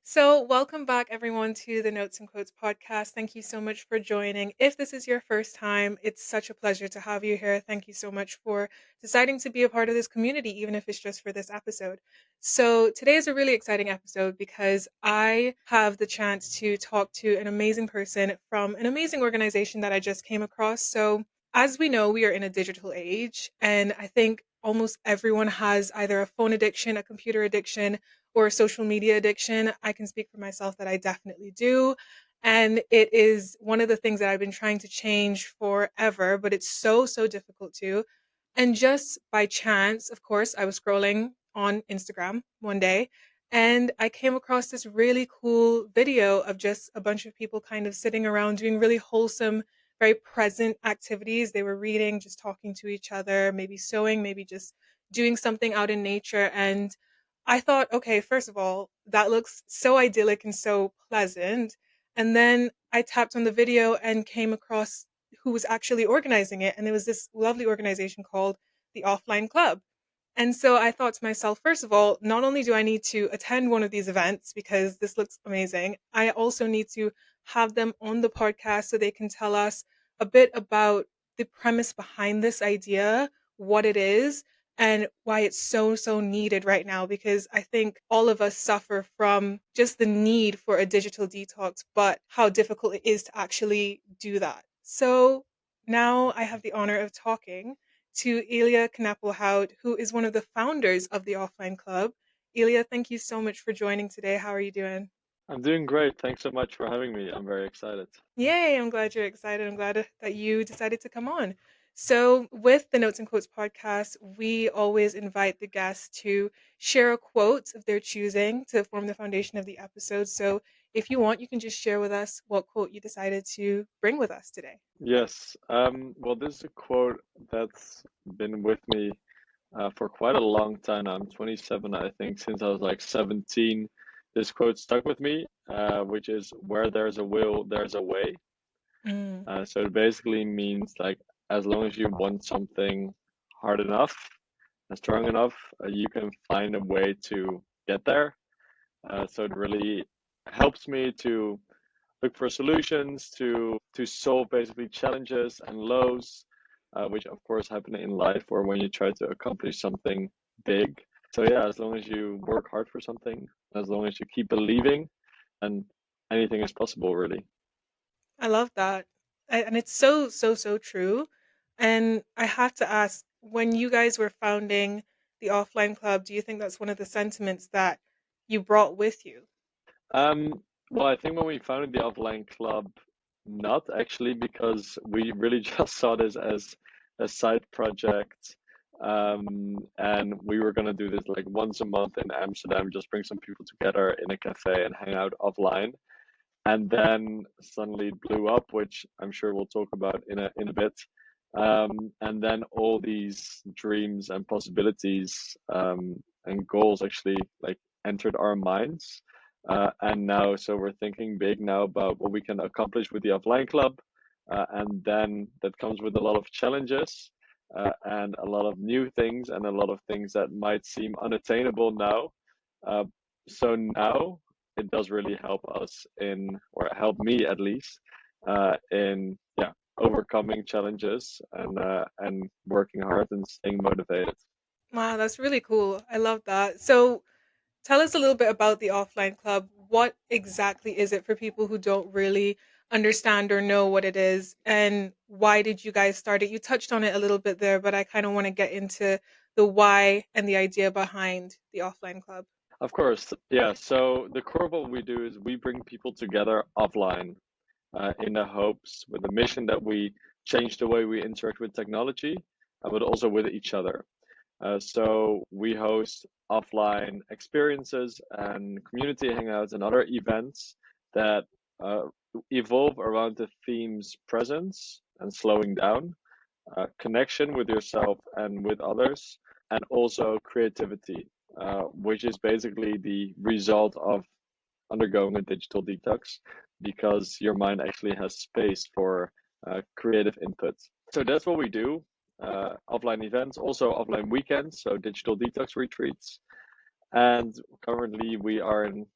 So, welcome back, everyone, to the Notes and Quotes podcast. Thank you so much for joining. If this is your first time, it's such a pleasure to have you here. Thank you so much for deciding to be a part of this community, even if it's just for this episode. So, today is a really exciting episode because I have the chance to talk to an amazing person from an amazing organization that I just came across. So, as we know, we are in a digital age, and I think almost everyone has either a phone addiction, a computer addiction, or social media addiction. I can speak for myself that I definitely do. And it is one of the things that I've been trying to change forever, but it's so difficult to. And just by chance, of course, I was scrolling on Instagram one day and I came across this really cool video of just a bunch of people kind of sitting around doing really wholesome, very present activities. They were reading, just talking to each other, maybe sewing, maybe just doing something out in nature. And I thought, okay, first of all, that looks so idyllic and so pleasant. And then I tapped on the video and came across who was actually organizing it. And it was this lovely organization called the Offline Club. And so I thought to myself, first of all, not only do I need to attend one of these events because this looks amazing, I also need to have them on the podcast so they can tell us a bit about the premise behind this idea, what it is, and why it's so needed right now. Because I think all of us suffer from just the need for a digital detox, but how difficult it is to actually do that. So now I have the honor of talking to Elia Knappelhout, who is one of the founders of the Offline Club. Elia, thank you so much for joining today. How are you doing? I'm doing great. Thanks so much for having me. I'm very excited. Yay, I'm glad you're excited. I'm glad that you decided to come on. So, with the Notes and Quotes podcast, we always invite the guests to share a quote of their choosing to form the foundation of the episode. So, if you want, you can just share with us what quote you decided to bring with us today. Yes. Well, this is a quote that's been with me for quite a long time now. I'm 27, I think, since I was like 17. This quote stuck with me, which is where there's a will, there's a way. Mm, So it basically means like as long as you want something hard enough and strong enough, you can find a way to get there. So it really helps me to look for solutions to solve basically challenges and lows, which of course happen in life or when you try to accomplish something big. So yeah, as long as you work hard for something, as long as you keep believing, and anything is possible, really. I love that. And it's so true. And I have to ask, when you guys were founding the Offline Club, do you think that's one of the sentiments that you brought with you? Um, well, I think when we founded the offline club, not actually, because we really just saw this as a side project. And we were gonna do this like once a month in Amsterdam, just bring some people together in a cafe and hang out offline. And then suddenly it blew up, which I'm sure we'll talk about in a bit. And then all these dreams and possibilities and goals actually like entered our minds. And now, so we're thinking big now about what we can accomplish with the offline club. And then that comes with a lot of challenges and a lot of new things and a lot of things that might seem unattainable now. Uh, so now it does really help us in, or help me at least, in yeah, overcoming challenges and working hard and staying motivated. Wow, that's really cool. I love that. So tell us a little bit about the Offline Club. What exactly is it for people who don't really understand or know what it is? And why did you guys start it? You touched on it a little bit there, but I kind of want to get into the why and the idea behind the Offline Club. Of course, yeah. So the core of what we do is we bring people together offline in the hopes, with the mission that we change the way we interact with technology, but also with each other. So we host offline experiences and community hangouts and other events that uh, evolve around the themes presence and slowing down, connection with yourself and with others, and also creativity, which is basically the result of undergoing a digital detox because your mind actually has space for creative input. So that's what we do. Offline events, also offline weekends, so digital detox retreats. And currently we are in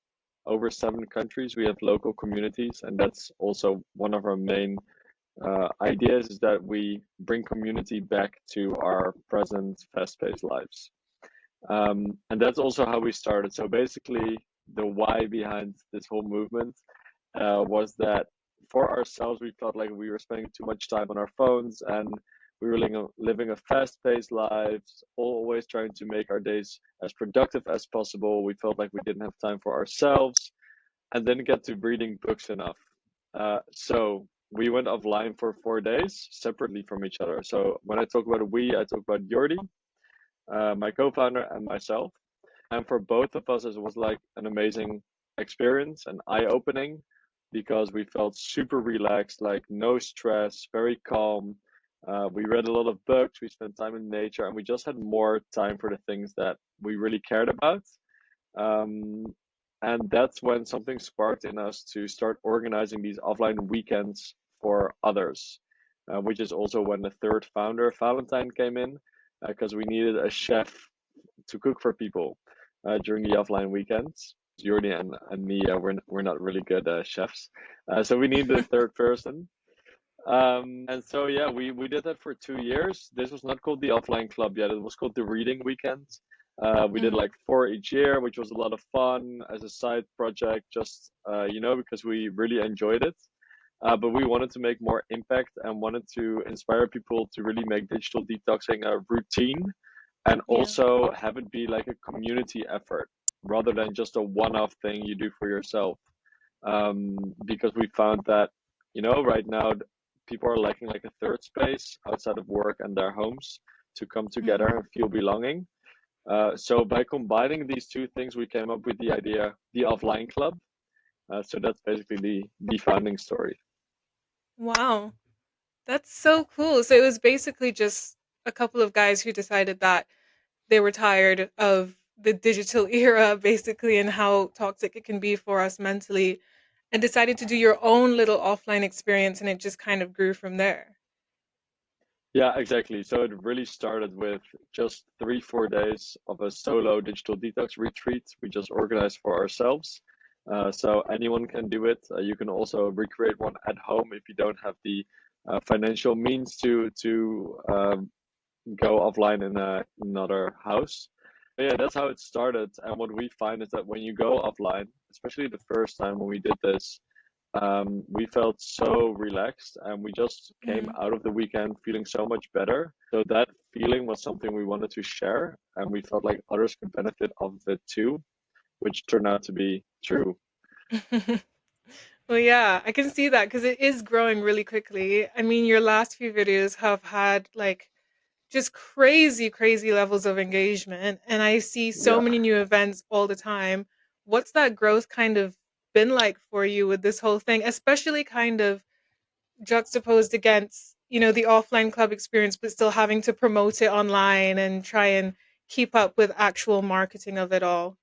over 7 countries. We have local communities, and that's also one of our main ideas is that we bring community back to our present fast-paced lives. And that's also how we started. So basically, the why behind this whole movement was that for ourselves, we felt like we were spending too much time on our phones and we were living a fast-paced lives, always trying to make our days as productive as possible. We felt like we didn't have time for ourselves and didn't get to reading books enough. So we went offline for 4 days separately from each other. So when I talk about we, I talk about Jordi, my co-founder, and myself. And for both of us, it was like an amazing experience and eye-opening because we felt super relaxed, like no stress, very calm. We read a lot of books, we spent time in nature, and we just had more time for the things that we really cared about. Um, and that's when something sparked in us to start organizing these offline weekends for others, which is also when the third founder, Valentine, came in because we needed a chef to cook for people during the offline weekends. Jordi and me, we're not really good chefs, so we needed a third person. And so yeah, we did that for 2 years. This was not called the offline club yet. It was called the reading weekends. We did Mhm. like 4 each year, which was a lot of fun as a side project, just because we really enjoyed it. But we wanted to make more impact and wanted to inspire people to really make digital detoxing a routine and Yeah. also have it be like a community effort rather than just a one-off thing you do for yourself. Because we found that, right now people are lacking like a third space outside of work and their homes to come together Mhm. and feel belonging. So by combining these two things, we came up with the idea, the offline club. So that's basically the founding story. Wow. That's so cool. So it was basically just a couple of guys who decided that they were tired of the digital era, basically, and how toxic it can be for us mentally, and decided to do your own little offline experience, and it just kind of grew from there. Yeah, exactly. So it really started with just 3, 4 days of a solo digital detox retreat we just organized for ourselves. So anyone can do it. You can also recreate one at home if you don't have the financial means to go offline in another house. But yeah, that's how it started. And what we find is that when you go offline, especially the first time when we did this, we felt so relaxed and we just came Mhm. out of the weekend feeling so much better. So that feeling was something we wanted to share, and we felt like others could benefit of it too, which turned out to be true. Well, yeah, I can see that because it is growing really quickly. I mean, your last few videos have had like just crazy, crazy levels of engagement. And I see so Yeah. many new events all the time. What's that growth kind of been like for you with this whole thing, especially kind of juxtaposed against, the offline club experience, but still having to promote it online and try and keep up with actual marketing of it all?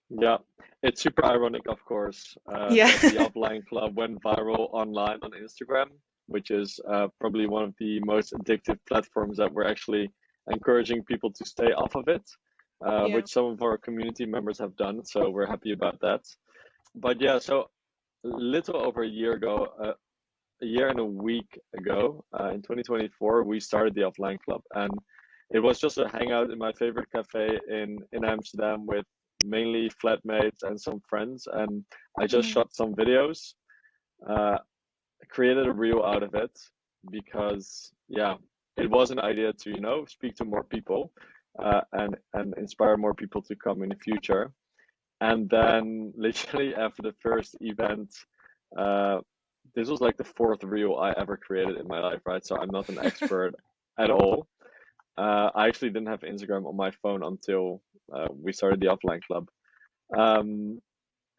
Yeah, it's super ironic, of course, Yeah. that the offline club went viral online on Instagram, which is probably one of the most addictive platforms that we're actually encouraging people to stay off of it, Yeah. which some of our community members have done. So we're happy about that. But yeah, so little over a year ago, a year and a week ago, in 2024, we started the offline club, and it was just a hangout in my favorite cafe in Amsterdam with mainly flatmates and some friends, and I just Mhm. shot some videos, uh, created a reel out of it because yeah, it was an idea to speak to more people, and inspire more people to come in the future. And then literally after the first event, uh, this was like the fourth reel I ever created in my life, right? So I'm not an expert at all. I actually didn't have Instagram on my phone until we started the offline club. Um,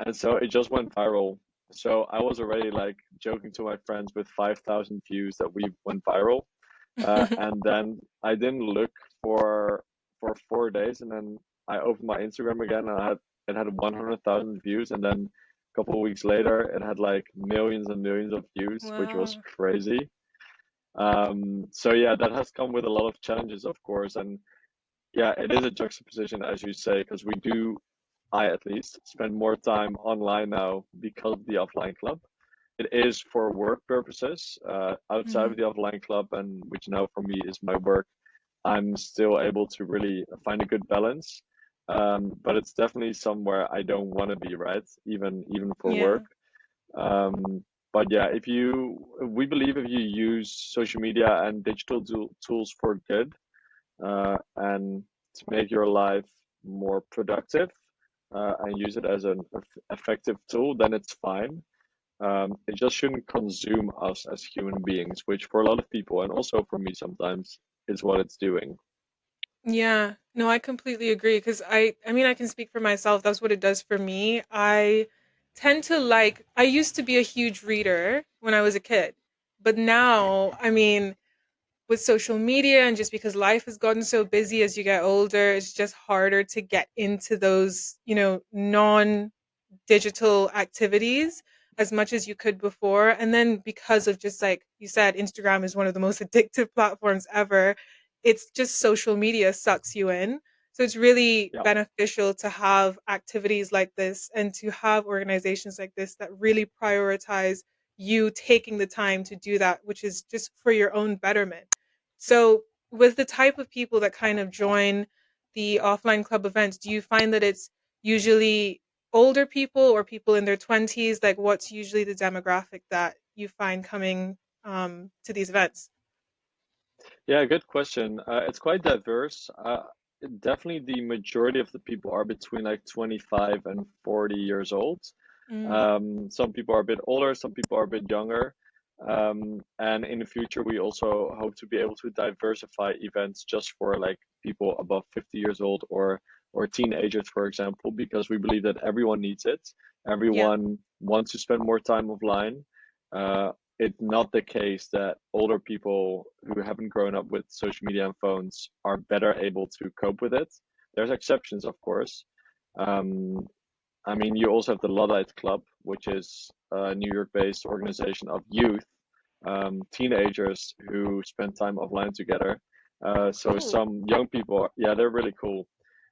and so it just went viral. So I was already like joking to my friends with 5,000 views that we went viral. And then I didn't look for 4 days, and then I opened my Instagram again, and it had 100,000 views, and then a couple of weeks later, it had like millions and millions of views, which was Wow. crazy. So yeah, that has come with a lot of challenges, of course, and yeah, it is a juxtaposition, as you say, because we do I at least spend more time online now because of the offline club. It is for work purposes, outside of Mhm. the offline club, and which now for me is my work. I'm still able to really find a good balance. But it's definitely somewhere I don't want to be, right? Even for Yeah. work. But yeah, we believe if you use social media and digital tools for good, and to make your life more productive, and use it as an effective tool, then it's fine. It just shouldn't consume us as human beings, which for a lot of people, and also for me sometimes, is what it's doing. Yeah. No, I completely agree because I mean I can speak for myself. That's what it does for me. I tend to like I used to be a huge reader when I was a kid. But now, I mean, with social media and just because life has gotten so busy as you get older, it's just harder to get into those, non digital activities as much as you could before. And then because of just like you said, Instagram is one of the most addictive platforms ever. It's just social media sucks you in. So it's really Yeah. beneficial to have activities like this and to have organizations like this that really prioritize you taking the time to do that, which is just for your own betterment. So, with the type of people that kind of join the offline club events, do you find that it's usually older people or people in their 20s? Like, what's usually the demographic that you find coming to these events? Yeah, good question. It's quite diverse. Definitely the majority of the people are between like 25 and 40 years old. Mm, Some people are a bit older, some people are a bit younger. And in the future, we also hope to be able to diversify events just for like people above 50 years old or teenagers, for example, because we believe that everyone needs it. yeah, Everyone wants to spend more time offline. Uh, it's not the case that older people who haven't grown up with social media and phones are better able to cope with it. There's exceptions, of course. Um, I mean, you also have the Luddite Club, which is a New York-based organization of youth, teenagers who spend time offline together. So cool. some young people, yeah, they're really cool.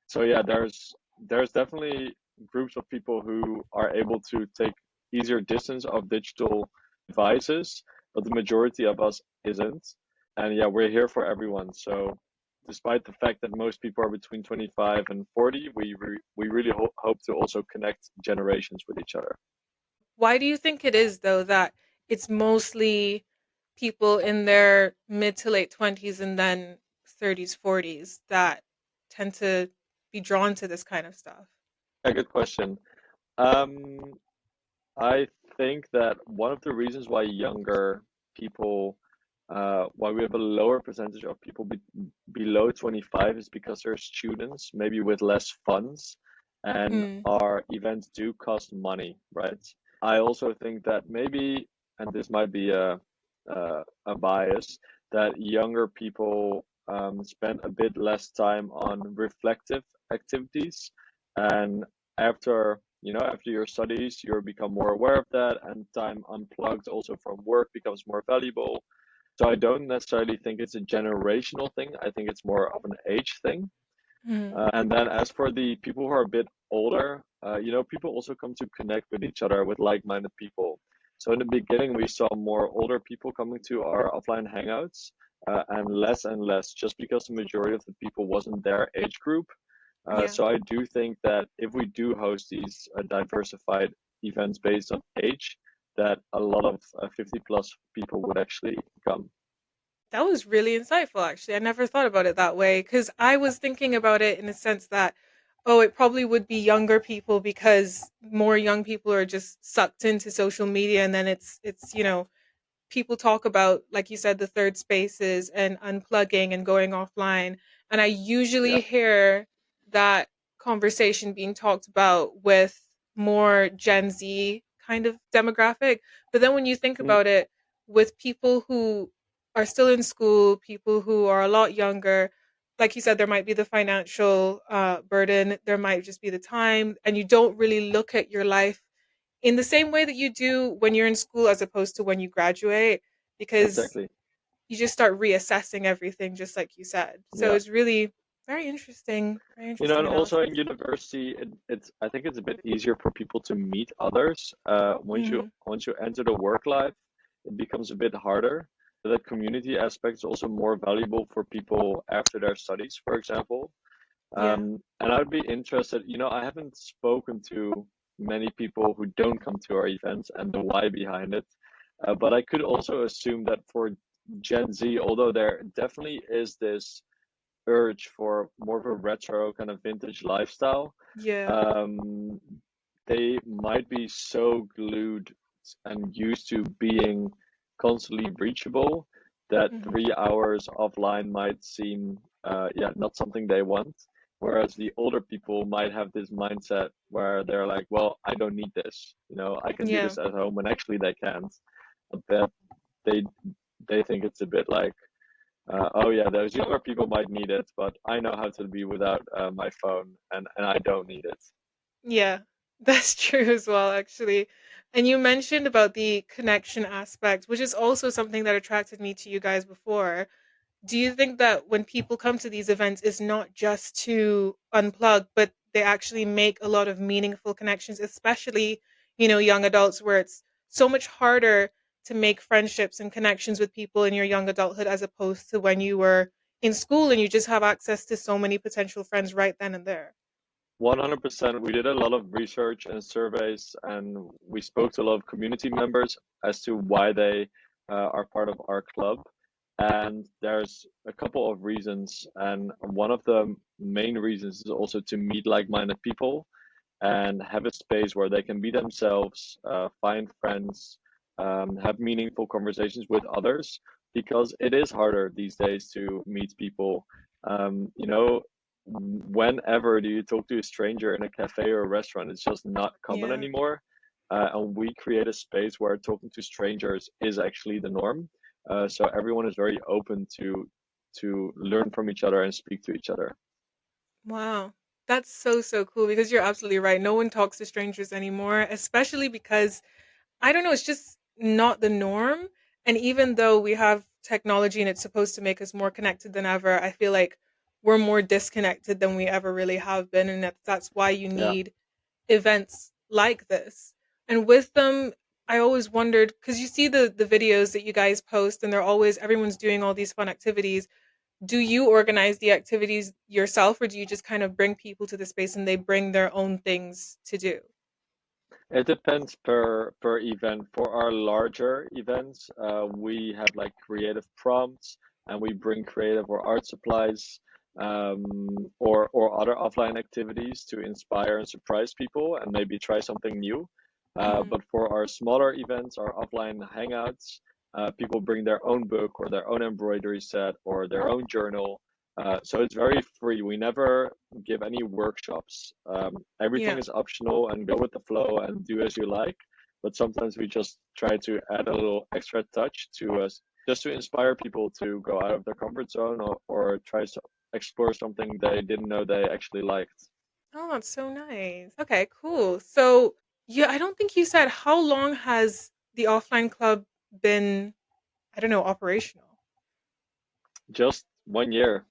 So yeah, there's definitely groups of people who are able to take easier distance of digital devices, but the majority of us isn't. And yeah, we're here for everyone. So despite the fact that most people are between 25 and 40, we really hope to also connect generations with each other. Why do you think it is, though, that it's mostly people in their mid to late 20s and then 30s, 40s that tend to be drawn to this kind of stuff? A good question. Um, I think that one of the reasons why younger people, why we have a lower percentage of people below 25 is because they're students, maybe with less funds, and Mm, our events do cost money, right? I also think that maybe, and this might be a bias, that younger people spend a bit less time on reflective activities, and after your studies, you become more aware of that, and time unplugged also from work becomes more valuable. So I don't necessarily think it's a generational thing. I think it's more of an age thing. mm, And then as for the people who are a bit older, people also come to connect with each other with like-minded people. So in the beginning, we saw more older people coming to our offline hangouts, and less, just because the majority of the people wasn't their age group. yeah. So I do think that if we do host these diversified events based on age, that a lot of 50 plus people would actually come. That was really insightful, actually. I never thought about it that way because I was thinking about it in a sense that, oh, it probably would be younger people because more young people are just sucked into social media, and then it's people talk about, like you said, the third spaces and unplugging and going offline. And I Yeah. usually hear that conversation being talked about with more Gen Z kind of demographic. But then when you think Mm, about it, with people who are still in school, people who are a lot younger, like you said, there might be the financial burden, there might just be the time, and you don't really look at your life in the same way that you do when you're in school as opposed to when you graduate, because exactly. you just start reassessing everything just like you said. So Yeah. it's really Very interesting. Very And interesting also analysis. in university, it's I think it's a bit easier for people to meet others. Mm, Once you enter the work life, it becomes a bit harder. The community aspect is also more valuable for people after their studies, for example. yeah. And I'd be interested, I haven't spoken to many people who don't come to our events and the why behind it. But I could also assume that for Gen Z, although there definitely is this urge for more of a retro kind of vintage lifestyle, Yeah. um, they might be so glued and used to being constantly reachable that Hmm. 3 hours offline might seem, yeah, not something they want. Whereas the older people might have this mindset where they're like, well, I don't need this. I can do Yeah. this at home, and actually they can't. But they they think it's a bit like, oh yeah, those younger people might need it, but I know how to be without my phone, and I don't need it. Yeah. That's true as well, actually. And you mentioned about the connection aspect, which is also something that attracted me to you guys before. Do you think that when people come to these events, it's not just to unplug, but they actually make a lot of meaningful connections, especially, young adults, where it's so much harder to make friendships and connections with people in your young adulthood as opposed to when you were in school and you just have access to so many potential friends right then and there? 100%. We did a lot of research and surveys, and we spoke to a lot of community members as to why they are part of our club. And there's a couple of reasons, and one of the main reasons is also to meet like-minded people and have a space where they can be themselves, find friends, have meaningful conversations with others, because it is harder these days to meet people. Whenever do you talk to a stranger in a cafe or a restaurant? It's just not common Yeah. anymore. And we create a space where talking to strangers is actually the norm. So everyone is very open to learn from each other and speak to each other. Wow. That's so, so cool because you're absolutely right. No one talks to strangers anymore, especially because I don't know, it's just not the norm. And even though we have technology and it's supposed to make us more connected than ever, I feel like we're more disconnected than we ever really have been. And that's why you Yeah. need events like this. And with them, I always wondered because you see the videos that you guys post and they're always everyone's doing all these fun activities. Do you organize the activities yourself or do you just kind of bring people to the space and they bring their own things to do? It depends per event. For our larger events, we have like creative prompts, and we bring creative or art supplies, or other offline activities to inspire and surprise people, and maybe try something new. Hmm. But for our smaller events, our offline hangouts, people bring their own book or their own embroidery set or their own journal. So it's very free. We never give any workshops. Everything Yeah. is optional and go with the flow and do as you like. But sometimes we just try to add a little extra touch to us, just to inspire people to go out of their comfort zone, or try to explore something they didn't know they actually liked. Oh, that's so nice. Okay, cool. So, yeah, I don't think you said how long has the offline club been, I don't know, operational? Just 1 year.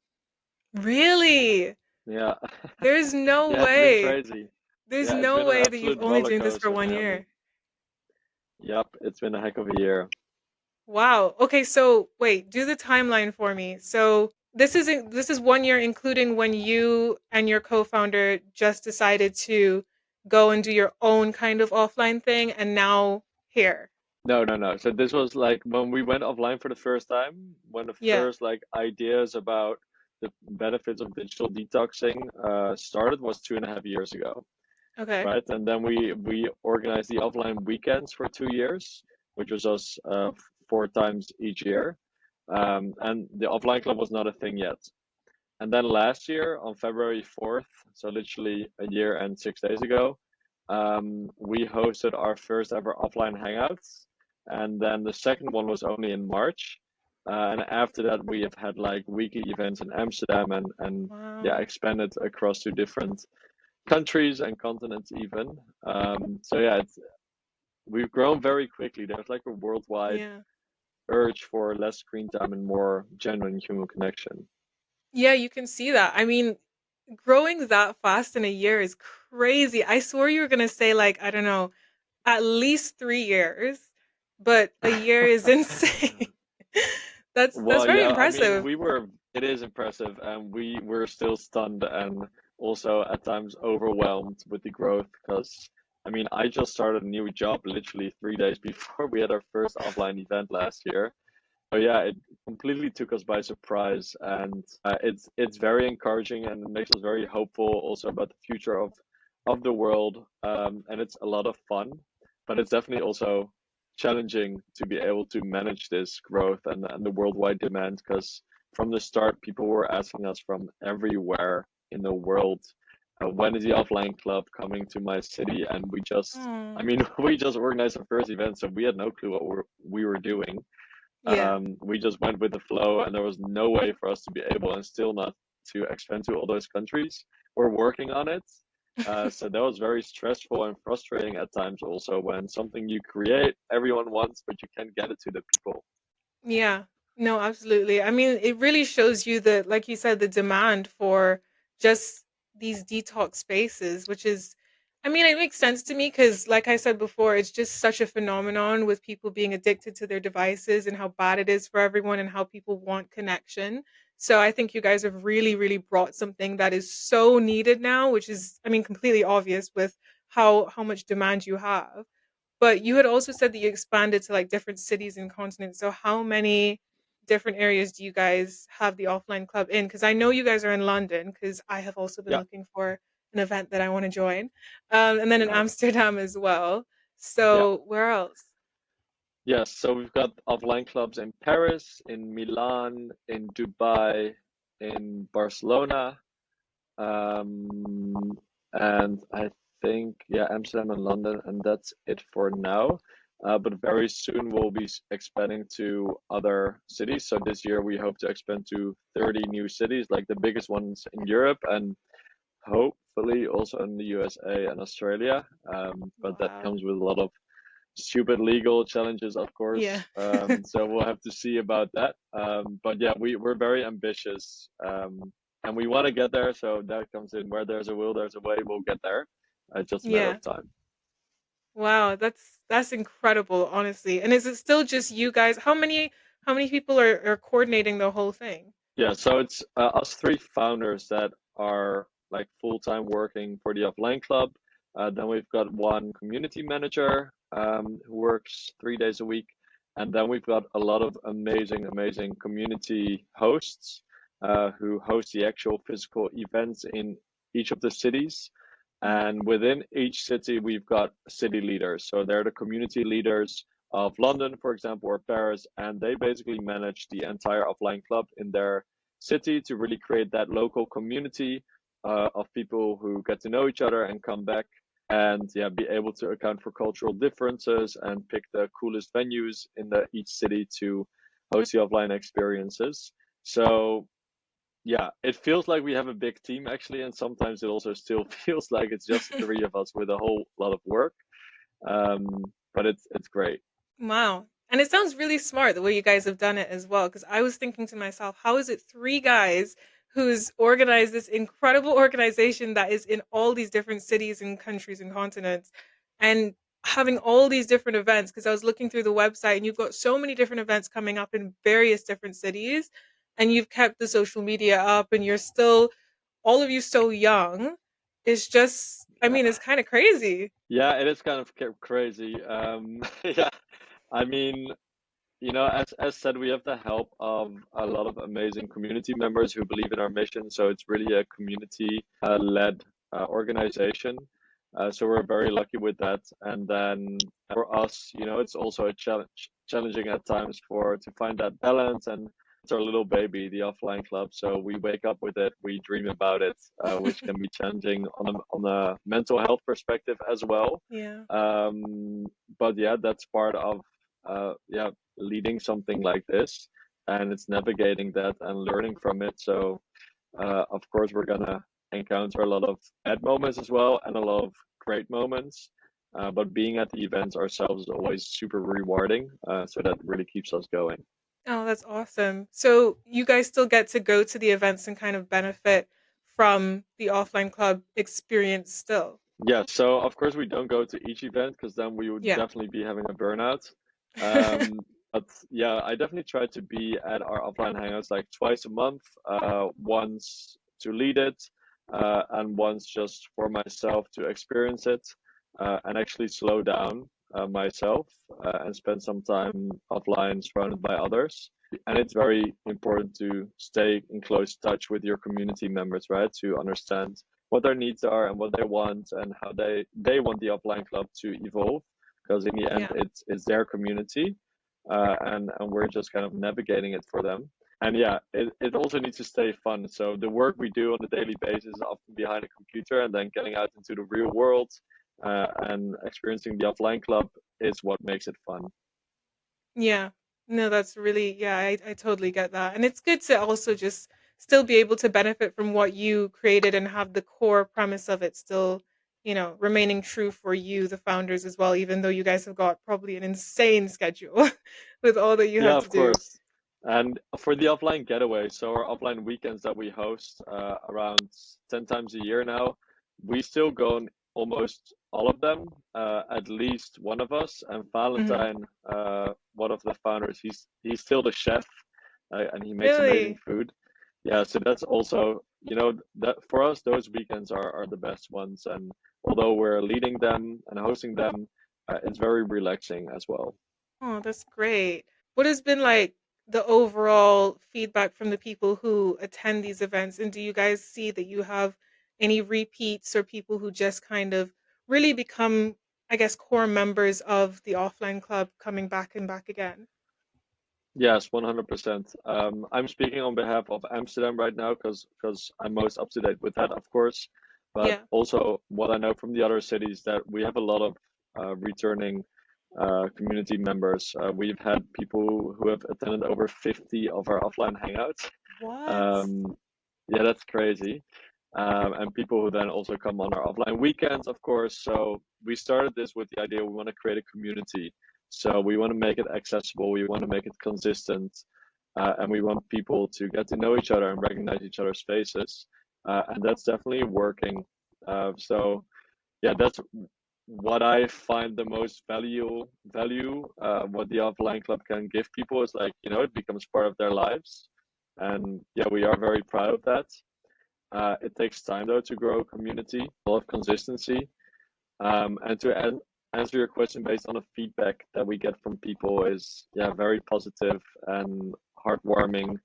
Really? Yeah. There's no Yeah, it's been way. crazy. There's Yeah, it's no been an way that you've absolute only roller doing this for coaster, one man. year. Yep, it's been a heck of a year. Wow. Okay, so wait, do the timeline for me. So this is 1 year, including when you and your co-founder just decided to go and do your own kind of offline thing, and now here. No, no, no. So this was like when we went offline for the first time, when the Yeah. first like ideas about the benefits of digital detoxing started was 2.5 years ago, Okay. right? And then we organized the offline weekends for 2 years, which was us 4 times each year. And the offline club was not a thing yet. And then last year on February 4th, so literally a year and 6 days ago, we hosted our first ever offline hangouts. And then the second one was only in March. And after that, we have had like weekly events in Amsterdam, and yeah, Wow. expanded across to different countries and continents even. So yeah, we've grown very quickly. There's like a worldwide Yeah. urge for less screen time and more genuine human connection. Yeah, you can see that. I mean, growing that fast in a year is crazy. I swore you were gonna say like, I don't know, at least 3 years, but a year is insane. That's Well, very yeah, I mean, impressive. it is impressive, and we were still stunned and also at times overwhelmed with the growth because, I mean, I just started a new job literally 3 days before we had our first offline event last year. So yeah, it completely took us by surprise, and it's very encouraging and it makes us very hopeful also about the future of the world. And it's a lot of fun, but it's definitely also challenging to be able to manage this growth and the worldwide demand because from the start, people were asking us from everywhere in the world, when is the offline club coming to my city? And I Oh, mean, we just organized our first event, so we had no clue what we were doing. yeah. We just went with the flow, and there was no way for us to be able and still not to expand to all those countries. We're working on it. So that was very stressful and frustrating at times also when something you create, everyone wants, but you can't get it to the people. Yeah. No, absolutely. I mean, it really shows you the, like you said, the demand for just these detox spaces, which is, I mean, it makes sense to me because, like I said before, it's just such a phenomenon with people being addicted to their devices and how bad it is for everyone and how people want connection. So I think you guys have really, really brought something that is so needed now, which is, I mean, completely obvious with how much demand you have. But you had also said that you expanded to like different cities and continents. So how many different areas do you guys have the offline club in? Because I know you guys are in London, because I have also been Yeah, looking for an event that I want to join. And then in nice. Amsterdam as well. Yeah. So where else? Yes, so we've got offline clubs in Paris, in Milan, in Dubai, in Barcelona, Um, and I think, yeah, Amsterdam and London, and that's it for now. But very soon we'll be expanding to other cities. So this year we hope to expand to 30 new cities, like the biggest ones in Europe, and hopefully also in the USA and Australia. But that Wow. comes with a lot of stupid legal challenges, of Yeah. course. So we'll have to see about that. But yeah, we're very ambitious, and we want to get there. So that comes in where there's a will, there's a way. We'll get there. It's just a matter Yeah. of time. Wow, that's incredible, honestly. And is it still just you guys? How many people are coordinating the whole thing? Yeah, so it's us three founders that are like full-time working for the Offline Club. Then we've got one community manager who works 3 days a week. And then we've got a lot of amazing community hosts who host the actual physical events in each of the cities. Mhm. And within each city, we've got city leaders. So they're the community leaders of London, for example, or Paris, and they basically manage the entire offline club in their city to really create that local community of people who get to know each other and come back and yeah, be able to account for cultural differences and pick the coolest venues in each city to host the offline experiences. So yeah, it feels like we have a big team actually, and sometimes it also still feels like it's just the three of us with a whole lot of work. Um, but it's great. Wow. And it sounds really smart the way you guys have done it as well. Because I was thinking to myself, how is it three guys who's organized this incredible organization that is in all these different cities and countries and continents and having all these different events? Because I was looking through the website and you've got so many different events coming up in various different cities. And you've kept the social media up and you're still, all of you so young. It's just, I Yeah, mean, it's kind of crazy. yeah, it is kind of crazy. Yeah, I mean, as said, we have the help of a lot of amazing community members who believe in our mission. So it's really a community led organization. So we're very lucky with that. And then for us, it's also a challenging at times to find that balance. And it's our little baby, the offline club. So we wake up with it, we dream about it, which can be challenging on a mental health perspective as well. Yeah. But yeah, that's part of yeah, leading something like this, and it's navigating that and learning from it. So of course we're gonna encounter a lot of bad moments as well and a lot of great moments, but being at the events ourselves is always super rewarding, so that really keeps us going. Oh, that's awesome. So you guys still get to go to the events and kind of benefit from the offline club experience still. Yeah, so of course we don't go to each event because then we would Yeah. definitely be having a burnout. Um, but yeah, I definitely try to be at our offline hangouts like twice a month, once to lead it, and once just for myself to experience it, and actually slow down myself and spend some time offline surrounded by others. And it's very important to stay in close touch with your community members, right? To understand what their needs are and what they want and how they want the offline club to evolve, because in the end Yeah. it's their community, and we're just kind of navigating it for them. And yeah, it also needs to stay fun. So the work we do on a daily basis is often behind a computer, and then getting out into the real world and experiencing the offline club is what makes it fun. Yeah. No, that's really, yeah, I totally get that. And it's good to also just still be able to benefit from what you created and have the core premise of it still, remaining true for you, the founders as well, even though you guys have got probably an insane schedule with all that you Yeah, have to of do. course. And for the offline getaway, so our offline weekends that we host around 10 times a year now, we still go on almost all of them, at least one of us. And Hmm. Valentine, one of the founders, he's still the chef, and he makes amazing Really? food. Yeah, so that's also, that for us, those weekends are the best ones. And although we're leading them and hosting them, it's very relaxing as well. Oh, that's great. What has been like the overall feedback from the people who attend these events? And do you guys see that you have any repeats or people who just kind of really become, I guess, core members of the offline club coming back and back again? Yes, 100%. I'm speaking on behalf of Amsterdam right now because I'm most up to date with that, of course. But Yeah. also, what I know from the other cities that we have a lot of returning community members. We've had people who have attended over 50 of our offline hangouts. What? Um, yeah, that's crazy. And people who then also come on our offline weekends, of course. So we started this with the idea we want to create a community. So we want to make it accessible, we want to make it consistent, and we want people to get to know each other and recognize each other's faces. And that's definitely working. So yeah, that's what I find the most value what the offline club can give people is like, it becomes part of their lives. And yeah, we are very proud of that. It takes time though to grow a community, a lot of consistency. And to answer your question based on the feedback that we get from people is yeah, very positive and heartwarming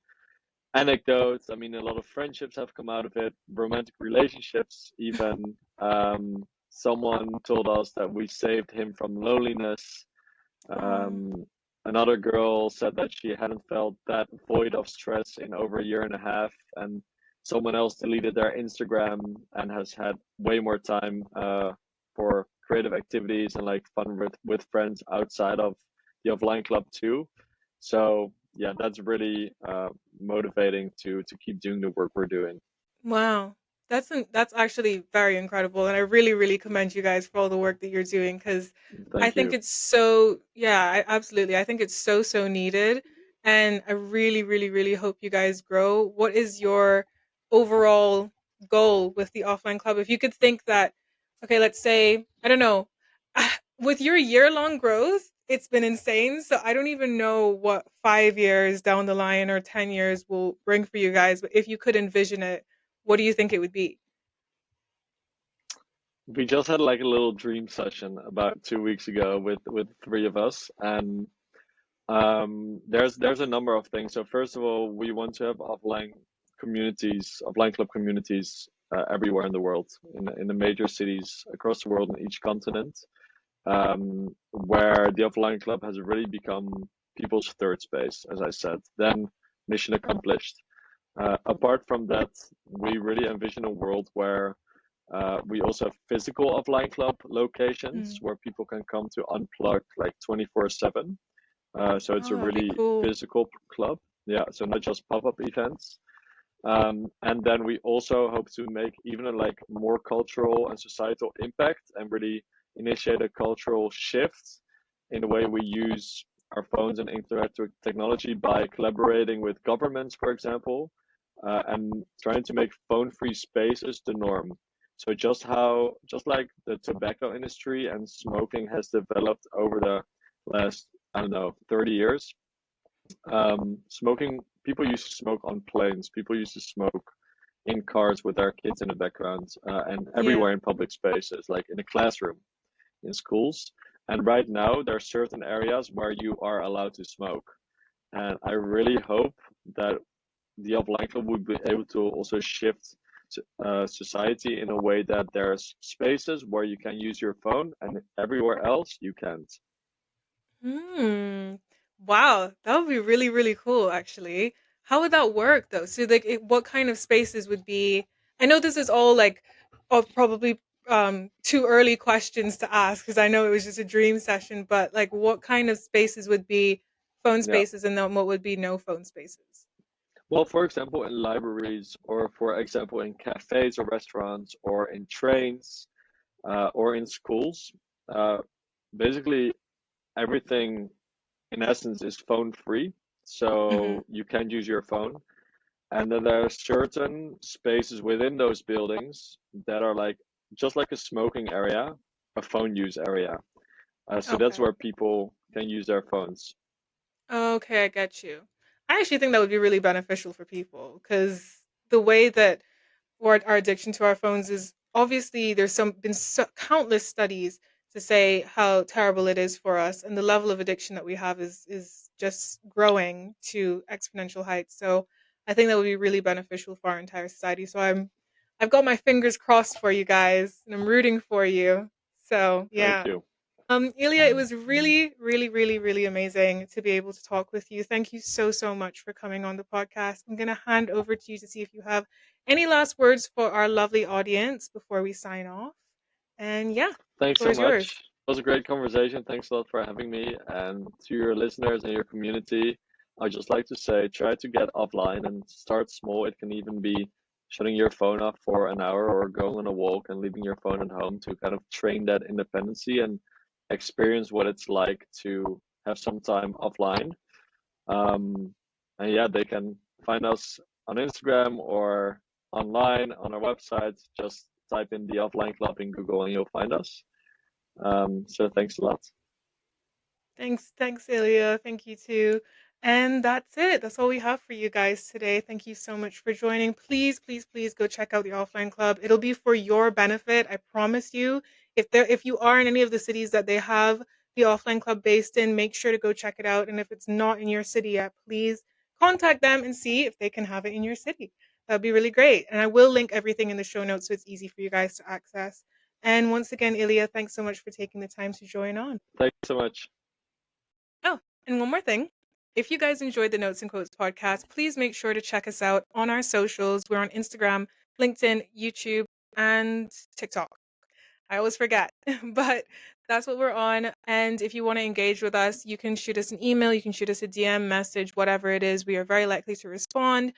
anecdotes. I mean, a lot of friendships have come out of it, romantic relationships even. Someone told us that we saved him from loneliness. Oh, Um, Another girl said that she hadn't felt that void of stress in over a year and a half, and someone else deleted their Instagram and has had way more time for creative activities and like fun with friends outside of the offline club too. So yeah, that's really motivating to keep doing the work we're doing. wow. That's actually very incredible, and I really, really commend you guys for all the work that you're doing because I Thank think you. it's so, yeah, absolutely. I think it's so, so needed, and I really, really, really hope you guys grow. What is your overall goal with the offline club? If you could think that, okay, let's say, I don't know, with your year-long growth, it's been insane. So I don't even know what 5 years down the line or 10 years will bring for you guys, but if you could envision it, what do you think it would be? We just had like a little dream session about 2 weeks ago with three of us, and there's a number of things. So first of all, we want to have offline club communities everywhere in the world, in the major cities across the world in each continent, where the offline club has really become people's third space, as I said. Then mission accomplished. Apart from that, we really envision a world where we also have physical offline club locations Mm. where people can come to unplug like 24/7. So it's a Oh, that'd be really cool. physical club. Yeah, so not just pop-up events. And then we also hope to make even a like more cultural and societal impact and really initiate a cultural shift in the way we use our phones and internet technology by collaborating with governments, for example, and trying to make phone-free spaces the norm. So just like the tobacco industry and smoking has developed over the last, I don't know, 30 years, smoking, people used to smoke on planes, people used to smoke in cars with their kids in the background, and Yeah. everywhere in public spaces, like in a classroom, in schools. And right now, there are certain areas where you are allowed to smoke. And I really hope that the offline club would be able to also shift society in a way that there's spaces where you can use your phone and everywhere else you can't. Hmm. Wow, that would be really, really cool, actually. How would that work, though? So, like, what kind of spaces would be? I know this is all like, of probably too early questions to ask because I know it was just a dream session. But like, what kind of spaces would be phone Yeah. spaces, and then what would be no phone spaces? Well, for example, in libraries, or for example, in cafes or restaurants, or in trains, or in schools, uh, basically everything in essence is phone free. Hmm. So you can use your phone. And then there are certain spaces within those buildings that are like just like a smoking area, a phone use area. So that's Okay. where people can use their phones. Okay, I get you. I actually think that would be really beneficial for people because the way that our addiction to our phones is obviously there's countless studies to say how terrible it is for us, and the level of addiction that we have is just growing to exponential heights. So I think that would be really beneficial for our entire society. So I've got my fingers crossed for you guys, and I'm rooting for you. So Thank yeah. you. Ilya, it was really, really, really, really amazing to be able to talk with you. Thank you so, so much for coming on the podcast. I'm going to hand over to you to see if you have any last words for our lovely audience before we sign off. And yeah, Thanks floor so is yours. much. It was a great conversation. Thanks a lot for having me. And to your listeners and your community, I'd just like to say try to get offline and start small. It can even be shutting your phone off for an hour or going on a walk and leaving your phone at home to kind of train that independency and experience what it's like to have some time offline. Um, and yeah, they can find us on Instagram or online on our website. Just type in the Offline Club in Google and you'll find us. So thanks a lot. Thanks, Ilya. Thank you too. And that's it. That's all we have for you guys today. Thank you so much for joining. Please, please, please go check out the Offline Club. It'll be for your benefit. I promise you. If you are in any of the cities that they have the Offline Club based in, make sure to go check it out. And if it's not in your city yet, please contact them and see if they can have it in your city. That'd be really great. And I will link everything in the show notes so it's easy for you guys to access. And once again, Ilya, thanks so much for taking the time to join on. Thanks so much. Oh, and one more thing. If you guys enjoyed the Notes and Quotes podcast, please make sure to check us out on our socials. We're on Instagram, LinkedIn, YouTube, and TikTok. I always forget, but that's what we're on. And if you want to engage with us, you can shoot us an email, you can shoot us a DM message, whatever it is. We are very likely to respond.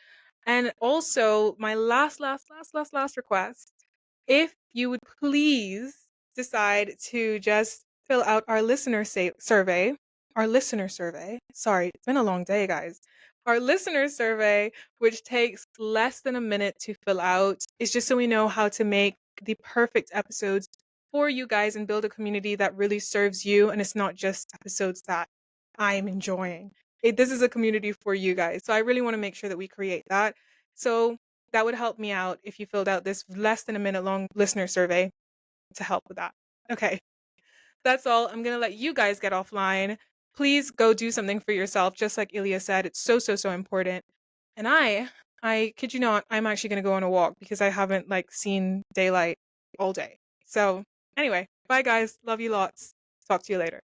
And also, my last request, if you would please decide to just fill out our survey, our listener survey. Sorry, it's been a long day, guys. Our listener survey, which takes less than a minute to fill out, is just so we know how to make the perfect episodes for you guys and build a community that really serves you. And it's not just episodes that I'm enjoying. This is a community for you guys. So I really want to make sure that we create that. So that would help me out if you filled out this less than a minute long listener survey to help with that. Okay, that's all. I'm going to let you guys get offline. Please go do something for yourself. Just like Ilya said, it's so, so, so important. And I kid you not, I'm actually going to go on a walk because I haven't like seen daylight all day. So anyway, bye guys. Love you lots. Talk to you later.